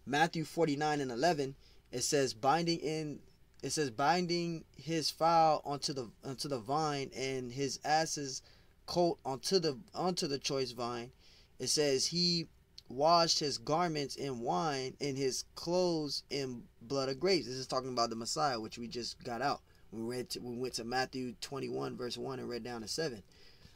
Matthew 49 and 11, it says binding his fowl onto the vine, and his ass's colt onto the choice vine. It says he washed his garments in wine and his clothes in blood of grapes. This is talking about the Messiah, which we just got out. We went to Matthew 21 verse 1 and read down to 7.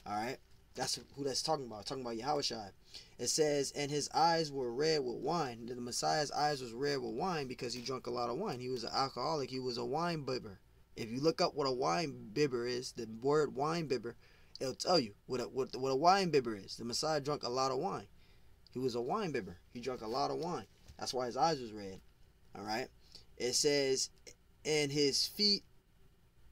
All right, that's who that's talking about. Talking about Yahushua. It says, and his eyes were red with wine. The Messiah's eyes was red with wine because he drank a lot of wine. He was an alcoholic. He was a wine bibber. If you look up what a wine bibber is, the word wine bibber, it'll tell you what a wine bibber is. The Messiah drank a lot of wine. He was a wine bibber. He drank a lot of wine. That's why his eyes was red. All right. It says, and his feet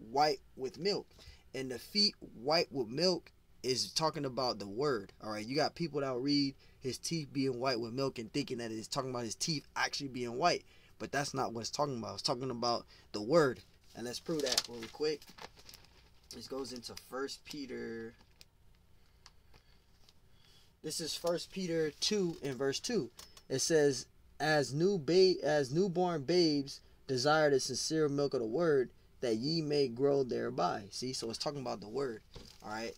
white with milk. And the feet white with milk is talking about the word. All right, you got people that will read his teeth being white with milk and thinking that it's talking about his teeth actually being white, but that's not what it's talking about. It's talking about the word. And let's prove that really quick. This goes into 1 Peter. This is 1 Peter 2 and verse 2. It says, as newborn babes desire the sincere milk of the word, that ye may grow thereby. See, so it's talking about the word. All right.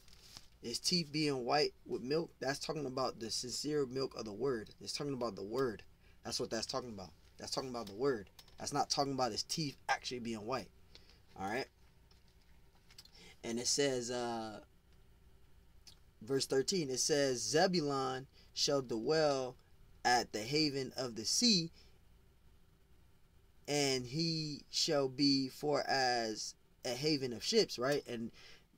His teeth being white with milk, that's talking about the sincere milk of the word. It's talking about the word. That's what that's talking about. That's talking about the word. That's not talking about his teeth actually being white. All right. And it says, verse 13, it says, Zebulun shall dwell at the haven of the sea, and he shall be for as a haven of ships, right? And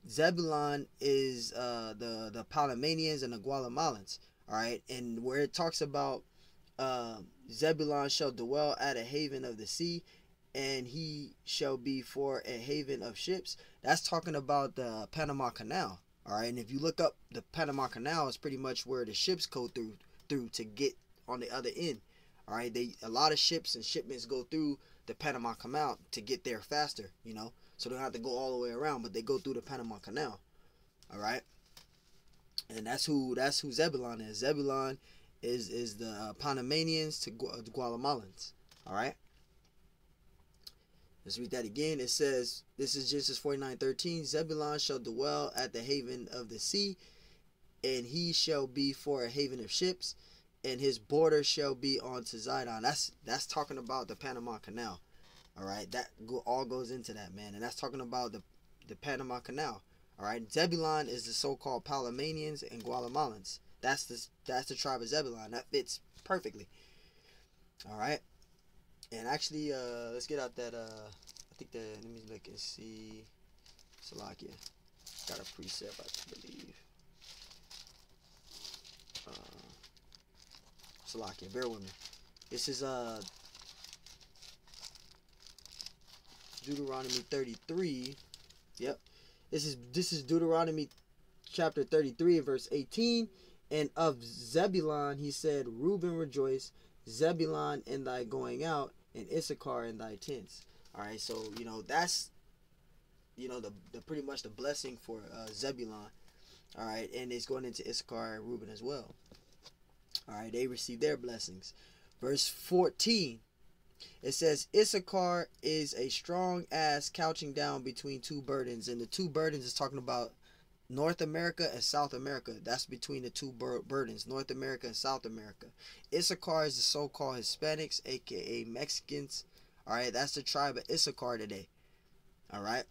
Zebulun is the Panamanians and the Guatemalans, all right? And where it talks about Zebulun shall dwell at a haven of the sea, and he shall be for a haven of ships, that's talking about the Panama Canal, all right? And if you look up the Panama Canal, it's pretty much where the ships go through to get on the other end, all right? A lot of ships and shipments go through the Panama Canal to get there faster, you know, so they don't have to go all the way around, but they go through the Panama Canal, all right? And that's who Zebulun is. Zebulun is the Panamanians to the Guatemalans, all right? Let's read that again. It says, this is Genesis 49:13. Zebulun shall dwell at the haven of the sea, and he shall be for a haven of ships, and his border shall be unto Zidon. That's talking about the Panama Canal. All right, that all goes into that, man. And that's talking about the Panama Canal. All right, Zebulun is the so-called Panamanians and Guatemalans. That's the tribe of Zebulun. That fits perfectly. All right. And actually, let's get out that, I think let me look and see, Salakia, got a precept, I believe, Salakia, bear with me, this is, Deuteronomy 33, yep, this is Deuteronomy chapter 33 and verse 18, and of Zebulun he said, Reuben rejoice, Zebulun in thy going out, and Issachar in thy tents. All right, so you know that's, you know, the pretty much the blessing for Zebulun. All right, and it's going into Issachar and Reuben as well. All right, they receive their blessings. Verse 14, it says, Issachar is a strong ass couching down between two burdens, and the two burdens is talking about North America and South America. That's between the two burdens, North America and South America. Issachar is the so-called Hispanics, aka Mexicans. All right, that's the tribe of Issachar today. All right.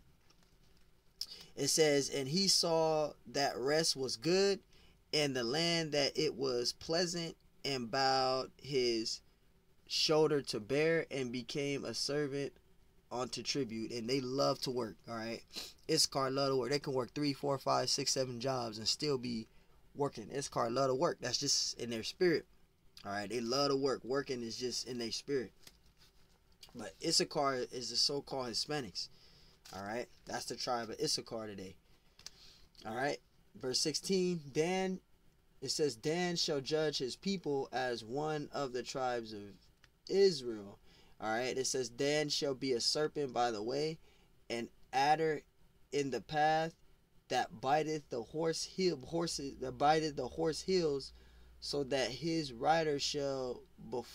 It says, and he saw that rest was good, and the land that it was pleasant, and bowed his shoulder to bear, and became a servant unto tribute. And they love to work. All right, Issachar love to work. They can work 3, 4, 5, 6, 7 jobs and still be working. Issachar love to work. That's just in their spirit. All right, they love to work. Working is just in their spirit. But Issachar is the so-called Hispanics. All right, that's the tribe of Issachar today. All right, verse 16, Dan, it says, Dan shall judge his people as one of the tribes of Israel. All right, it says, Dan shall be a serpent by the way, an adder in the path, that biteth the horse heels, so that his rider shall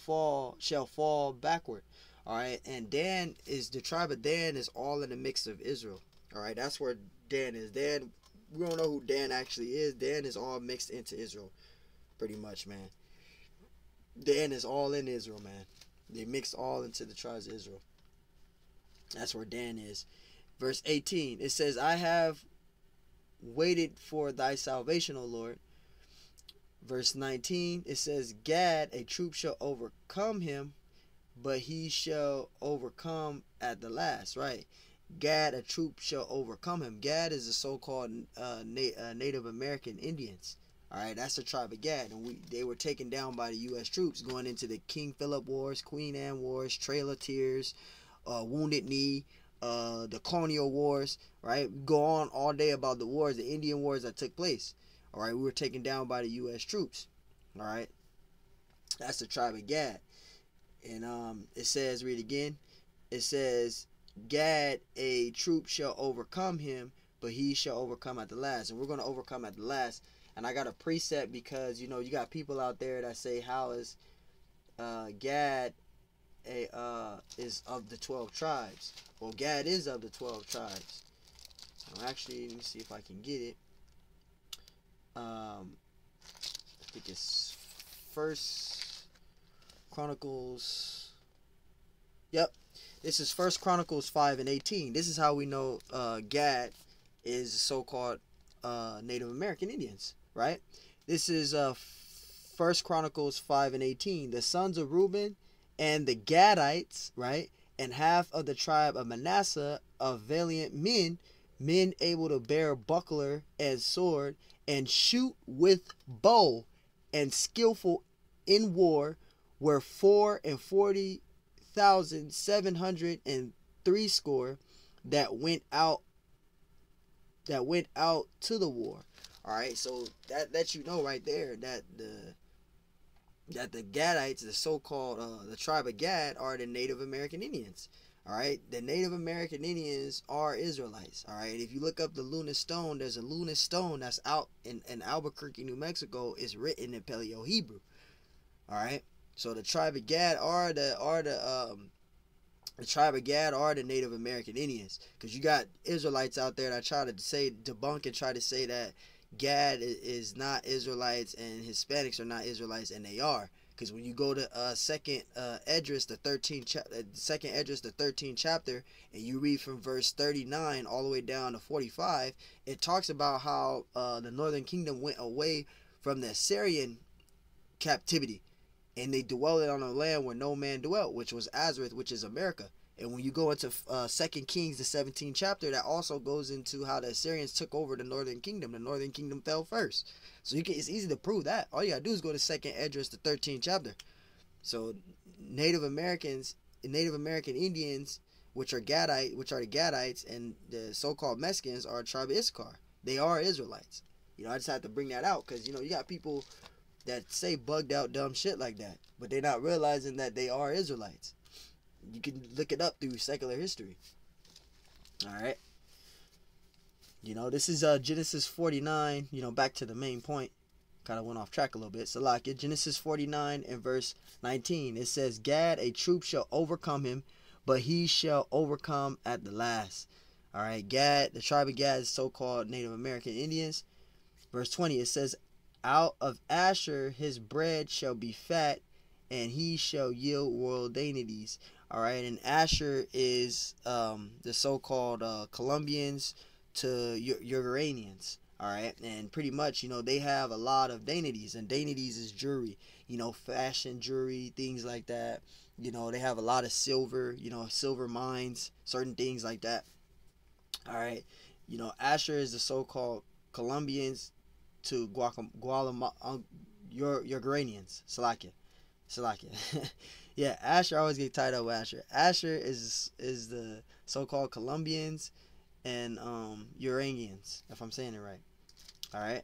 fall backward. All right, and Dan is the tribe of Dan is all in the mix of Israel. All right, that's where Dan is. Dan, we don't know who Dan actually is. Dan is all mixed into Israel, pretty much, man. Dan is all in Israel, man. They mixed all into the tribes of Israel. That's where Dan is. Verse 18, it says, I have waited for thy salvation, O Lord. Verse 19, it says, Gad, a troop shall overcome him, but he shall overcome at the last, right? Gad, a troop shall overcome him. Gad is the so-called Native American Indians. All right, that's the tribe of Gad, and they were taken down by the U.S. troops going into the King Philip Wars, Queen Anne Wars, Trail of Tears, Wounded Knee, the Colonial Wars, right? Go on all day about the wars, the Indian wars that took place. All right, we were taken down by the U.S. troops. All right, that's the tribe of Gad. And it says, read again. It says, Gad, a troop shall overcome him, but he shall overcome at the last. And we're going to overcome at the last. And I got a precept because, you know, you got people out there that say, how is Gad is of the 12 tribes? Well, Gad is of the 12 tribes. Actually, let me see if I can get it. I think it's First Chronicles. Yep, this is First Chronicles 5:18. This is how we know Gad is so-called Native American Indians, right? This is First Chronicles 5:18. The sons of Reuben and the Gadites, right, and half of the tribe of Manasseh, of valiant men able to bear buckler and sword, and shoot with bow, and skillful in war, were 44,760 that went out to the war. All right, so that lets you know right there that the Gadites, the so-called the tribe of Gad, are the Native American Indians. All right, the Native American Indians are Israelites. All right, if you look up the Luna Stone, there's a Luna Stone that's out in Albuquerque, New Mexico. It's written in Paleo Hebrew. All right, so the tribe of Gad are the tribe of Gad are the Native American Indians, because you got Israelites out there that try to debunk and try to say that Gad is not Israelites and Hispanics are not Israelites, and they are. Because when you go to second Esdras, the 13th chapter, and you read from verse 39 all the way down to 45, it talks about how the northern kingdom went away from the Assyrian captivity, and they dwelled on a land where no man dwelt, which was Azareth, which is America. And when you go into 2 Kings, the 17th chapter, that also goes into how the Assyrians took over the northern kingdom. The northern kingdom fell first. So it's easy to prove that. All you got to do is go to 2nd Esdras, the 13th chapter. So Native American Indians, which are the Gadites, and the so-called Mexicans are a tribe of Issachar. They are Israelites. You know, I just have to bring that out because, you know, you got people that say bugged out dumb shit like that, but they're not realizing that they are Israelites. You can look it up through secular history. All right. You know, this is Genesis 49. You know, back to the main point. Kind of went off track a little bit. So, like it, Genesis 49 and verse 19. It says, Gad, a troop shall overcome him, but he shall overcome at the last. All right. Gad, the tribe of Gad is so-called Native American Indians. Verse 20, it says, out of Asher his bread shall be fat, and he shall yield royal dainties. All right, and Asher is the so-called Colombians to Ugaranians. All right, and pretty much, you know, they have a lot of dainties, and dainties is jewelry, you know, fashion jewelry, things like that. You know, they have a lot of silver, you know, silver mines, certain things like that. All right, you know, Asher is the so-called Colombians to Ugaranians. Salakia. Yeah, Asher, I always get tied up with Asher. Asher is the so-called Colombians and Uranians, if I'm saying it right. All right.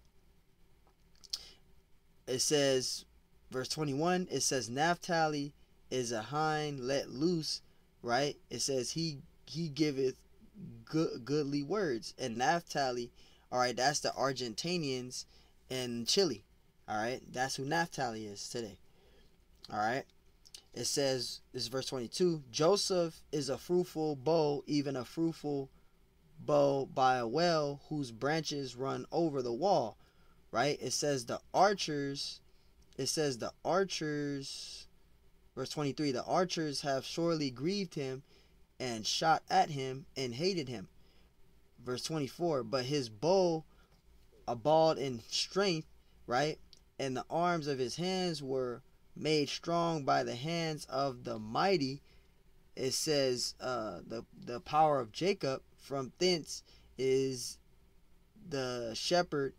It says, verse 21, it says, Naphtali is a hind let loose, right? It says, he giveth goodly words. And Naphtali, all right, that's the Argentinians and Chile. All right, that's who Naphtali is today. All right. It says, this is verse 22, Joseph is a fruitful bow, even a fruitful bow by a well whose branches run over the wall. Right? It says the archers, verse 23, the archers have sorely grieved him and shot at him and hated him. Verse 24, but his bow abode in strength, right? And the arms of his hands were made strong by the hands of the mighty. It says the power of Jacob, from thence is the shepherd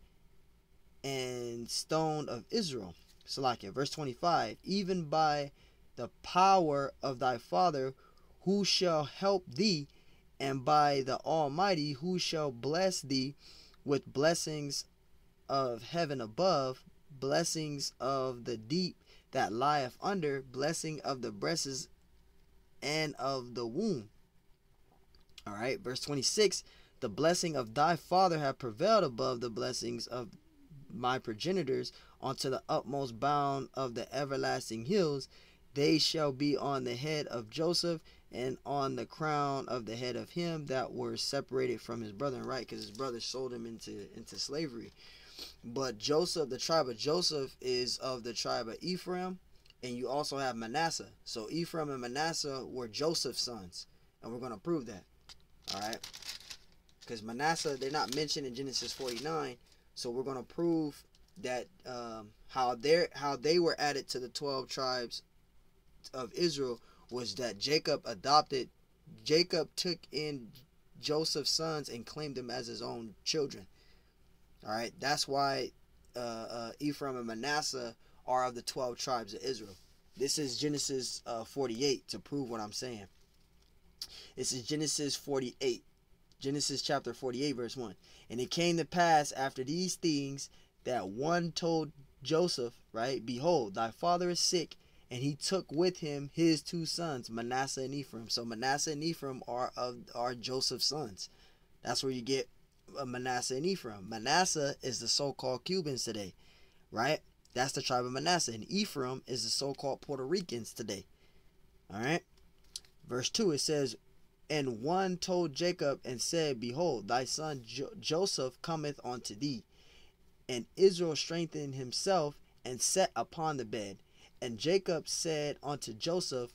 and stone of Israel. So like in verse 25, even by the power of thy father, who shall help thee, and by the Almighty, who shall bless thee with blessings of heaven above, blessings of the deep that lieth under, blessing of the breasts and of the womb. All right, verse 26, the blessing of thy father have prevailed above the blessings of my progenitors unto the utmost bound of the everlasting hills. They shall be on the head of Joseph and on the crown of the head of him that were separated from his brethren, right? Because his brothers sold him into slavery. But Joseph, the tribe of Joseph, is of the tribe of Ephraim, and you also have Manasseh. So Ephraim and Manasseh were Joseph's sons, and we're going to prove that. All right, because Manasseh, they're not mentioned in Genesis 49, so we're going to prove that how they were added to the 12 tribes of Israel was that Jacob took in Joseph's sons and claimed them as his own children. All right, that's why Ephraim and Manasseh are of the 12 tribes of Israel. This is Genesis 48 to prove what I'm saying. This is Genesis 48. Genesis chapter 48, verse 1. And it came to pass after these things that one told Joseph, right, behold, thy father is sick, and he took with him his 2 sons, Manasseh and Ephraim. So Manasseh and Ephraim are Joseph's sons. That's where you get Manasseh and Ephraim. Manasseh is the so-called Cubans today, right? That's the tribe of Manasseh. And Ephraim is the so-called Puerto Ricans today. All right. Verse 2, it says, and one told Jacob and said, behold, thy son Joseph cometh unto thee. And Israel strengthened himself and sat upon the bed. And Jacob said unto Joseph,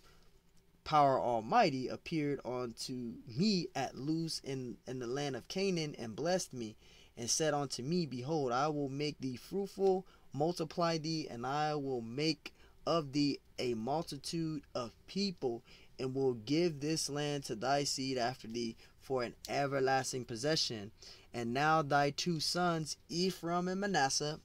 Power Almighty appeared unto me at Luz in the land of Canaan, and blessed me, and said unto me, behold, I will make thee fruitful, multiply thee, and I will make of thee a multitude of people, and will give this land to thy seed after thee for an everlasting possession. And now thy 2 sons, Ephraim and Manasseh.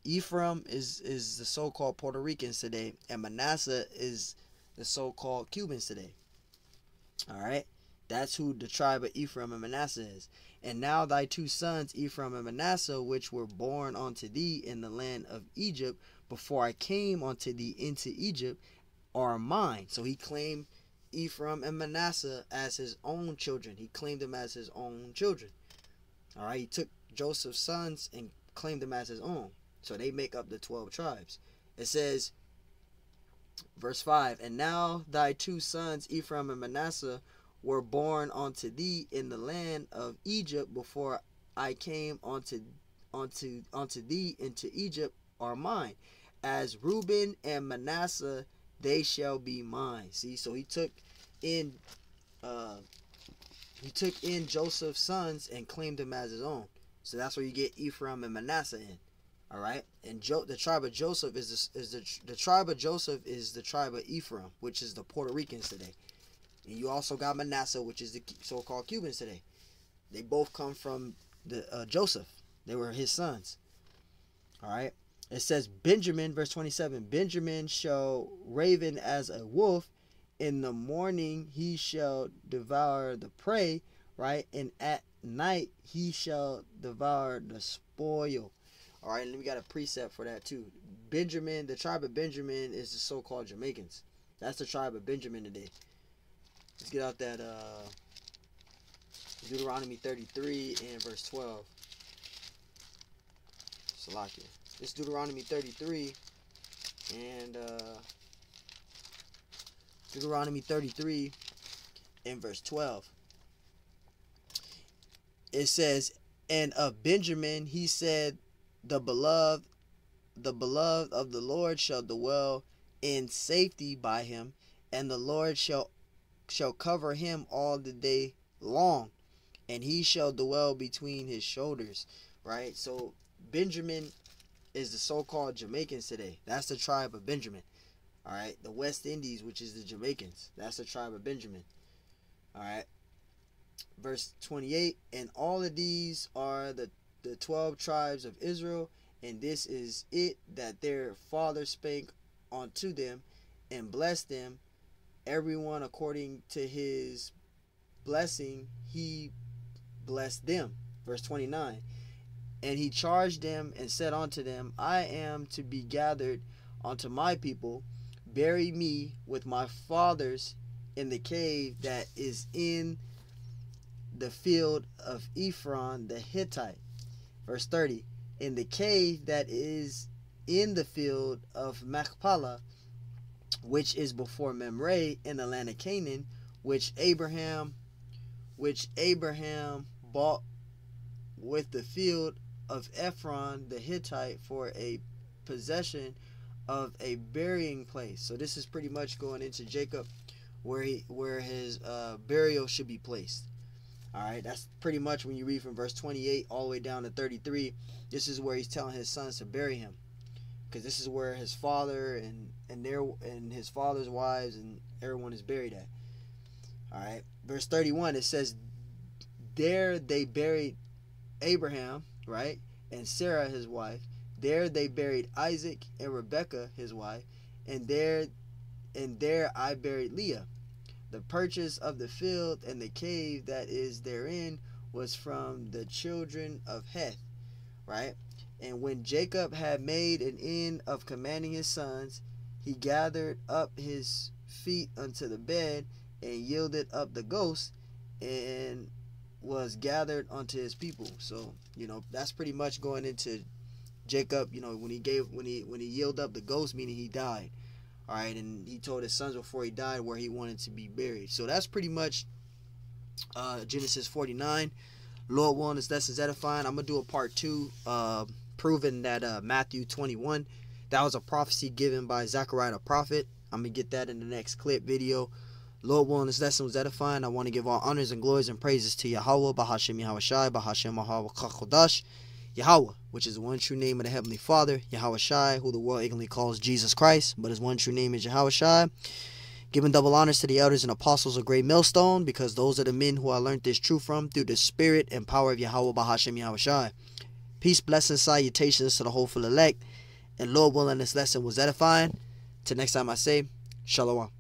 Ephraim is the so-called Puerto Ricans today, and Manasseh is the so-called Cubans today. All right, that's who the tribe of Ephraim and Manasseh is. And now thy 2 sons, Ephraim and Manasseh, which were born unto thee in the land of Egypt, before I came unto thee into Egypt, are mine. So he claimed Ephraim and Manasseh as his own children. He claimed them as his own children. All right, he took Joseph's sons and claimed them as his own. So they make up the 12 tribes. It says, verse 5, and now thy 2 sons, Ephraim and Manasseh, were born unto thee in the land of Egypt, before I came unto thee into Egypt, are mine. As Reuben and Manasseh, they shall be mine. See, so he took in Joseph's sons and claimed them as his own. So that's where you get Ephraim and Manasseh in. All right, and the tribe of Joseph is the tribe of Joseph is the tribe of Ephraim, which is the Puerto Ricans today. And you also got Manasseh, which is the so-called Cubans today. They both come from the Joseph. They were his sons. All right. It says Benjamin, verse 27. Benjamin shall raven as a wolf. In the morning he shall devour the prey, right? And at night he shall devour the spoil. All right, and we got a precept for that too. Benjamin, the tribe of Benjamin is the so-called Jamaicans. That's the tribe of Benjamin today. Let's get out that Deuteronomy 33 and verse 12. Salakia. It's Deuteronomy 33 and Deuteronomy 33 and verse 12. It says, and of Benjamin he said, the beloved of the Lord shall dwell in safety by him, and the Lord shall cover him all the day long, and he shall dwell between his shoulders. Right? So Benjamin is the so-called Jamaicans today. That's the tribe of Benjamin. All right, the West Indies, which is the Jamaicans, that's the tribe of Benjamin. All right, verse 28, and all of these are the 12 tribes of Israel, and this is it that their father spake unto them, and blessed them, everyone according to his blessing he blessed them. Verse 29, and he charged them and said unto them, I am to be gathered unto my people, bury me with my fathers in the cave that is in the field of Ephron the Hittite. Verse 30, in the cave that is in the field of Machpelah, which is before Mamre in the land of Canaan, which Abraham bought with the field of Ephron the Hittite for a possession of a burying place. So this is pretty much going into Jacob, where his burial should be placed. All right, that's pretty much when you read from verse 28 all the way down to 33. This is where he's telling his sons to bury him, because this is where his father and his father's wives and everyone is buried at. All right, verse 31, it says, there they buried Abraham, right, and Sarah his wife. There they buried Isaac and Rebekah his wife, and there I buried Leah. The purchase of the field and the cave that is therein was from the children of Heth, right? And when Jacob had made an end of commanding his sons, he gathered up his feet unto the bed and yielded up the ghost, and was gathered unto his people. So, that's pretty much going into Jacob, when he yielded up the ghost, meaning he died. All right, and he told his sons before he died where he wanted to be buried. So that's pretty much Genesis 49. Lord willing, this lesson's edifying. I'm going to do a part 2, proving that Matthew 21, that was a prophecy given by Zechariah the prophet. I'm going to get that in the next clip video. Lord willing, this lesson was edifying. I want to give all honors and glories and praises to Yahweh, Bahashem Yahweh Shai, Bahashem Yahweh Chodash, Yahweh, which is the one true name of the Heavenly Father, Yahweh Shai, who the world ignorantly calls Jesus Christ, but his one true name is Yahweh Shai. Giving double honors to the elders and apostles of Great Millstone, because those are the men who I learned this truth from through the spirit and power of Yahweh Bahashem Yahweh Shai. Peace, blessings, salutations to the hopeful elect, and Lord willing, this lesson was edifying. Till next time I say, Shalom.